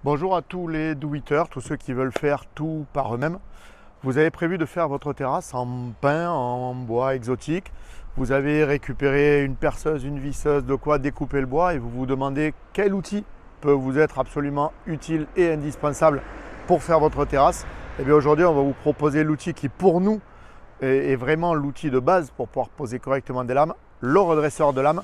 Bonjour à tous les do-itters, tous ceux qui veulent faire tout par eux-mêmes. Vous avez prévu de faire votre terrasse en pin, en bois exotique. Vous avez récupéré une perceuse, une visseuse, de quoi découper le bois et vous vous demandez quel outil peut vous être absolument utile et indispensable pour faire votre terrasse. Et bien aujourd'hui, on va vous proposer l'outil qui pour nous est vraiment l'outil de base pour pouvoir poser correctement des lames, le redresseur de lames.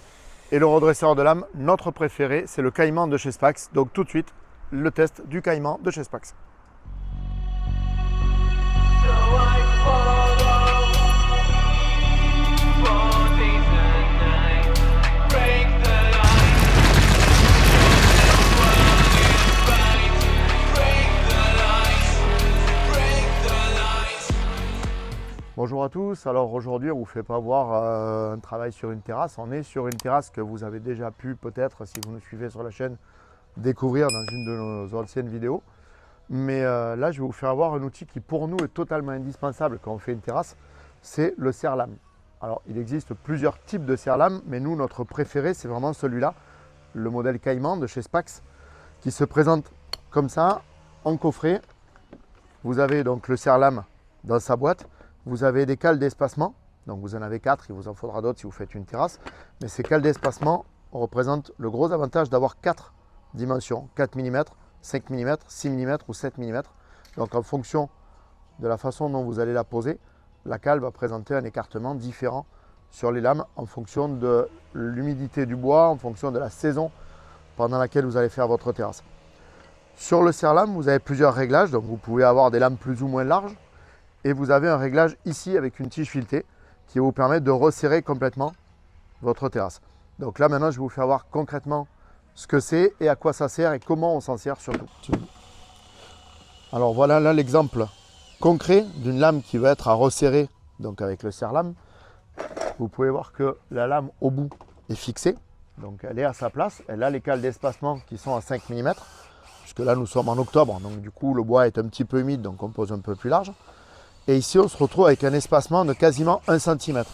Et le redresseur de lames, notre préféré, c'est le Caïman de chez Spax. Donc tout de suite, le test du Caïman de chez Spax. Bonjour à tous, alors aujourd'hui on ne vous fait pas voir un travail sur une terrasse, on est sur une terrasse que vous avez déjà pu peut-être, si vous nous suivez sur la chaîne, découvrir dans une de nos anciennes vidéos. Mais là je vais vous faire voir un outil qui pour nous est totalement indispensable quand on fait une terrasse, c'est le serre-lame. Alors il existe plusieurs types de serre-lame, mais nous notre préféré c'est vraiment celui-là, le modèle Caïman de chez Spax, qui se présente comme ça, en coffret. Vous avez donc le serre-lame dans sa boîte. Vous avez des cales d'espacement, donc vous en avez 4, il vous en faudra d'autres si vous faites une terrasse. Mais ces cales d'espacement représentent le gros avantage d'avoir 4 dimensions, 4 mm, 5 mm, 6 mm ou 7 mm. Donc en fonction de la façon dont vous allez la poser, la cale va présenter un écartement différent sur les lames en fonction de l'humidité du bois, en fonction de la saison pendant laquelle vous allez faire votre terrasse. Sur le serre-lame, vous avez plusieurs réglages, donc vous pouvez avoir des lames plus ou moins larges. Et vous avez un réglage ici avec une tige filetée qui va vous permettre de resserrer complètement votre terrasse. Donc là maintenant je vais vous faire voir concrètement ce que c'est et à quoi ça sert et comment on s'en sert surtout. Alors voilà là l'exemple concret d'une lame qui va être à resserrer donc avec le serre-lame. Vous pouvez voir que la lame au bout est fixée, donc elle est à sa place. Elle a les cales d'espacement qui sont à 5 mm, puisque là nous sommes en octobre, donc du coup le bois est un petit peu humide, donc on pose un peu plus large. Et ici, on se retrouve avec un espacement de quasiment 1 cm.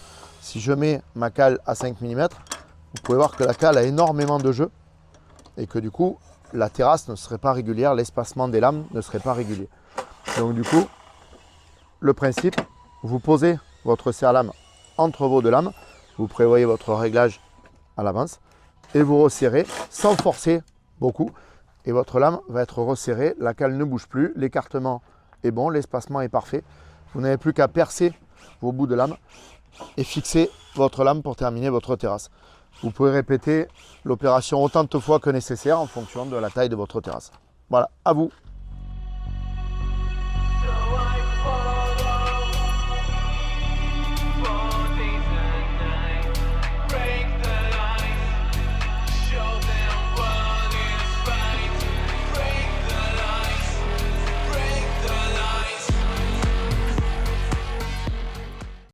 Si je mets ma cale à 5 mm, vous pouvez voir que la cale a énormément de jeu et que du coup, la terrasse ne serait pas régulière, l'espacement des lames ne serait pas régulier. Donc du coup, le principe, vous posez votre serre-lame entre vos deux lames, vous prévoyez votre réglage à l'avance et vous resserrez sans forcer beaucoup. Et votre lame va être resserrée, la cale ne bouge plus, l'écartement est bon, l'espacement est parfait. Vous n'avez plus qu'à percer vos bouts de lame et fixer votre lame pour terminer votre terrasse. Vous pouvez répéter l'opération autant de fois que nécessaire en fonction de la taille de votre terrasse. Voilà, à vous!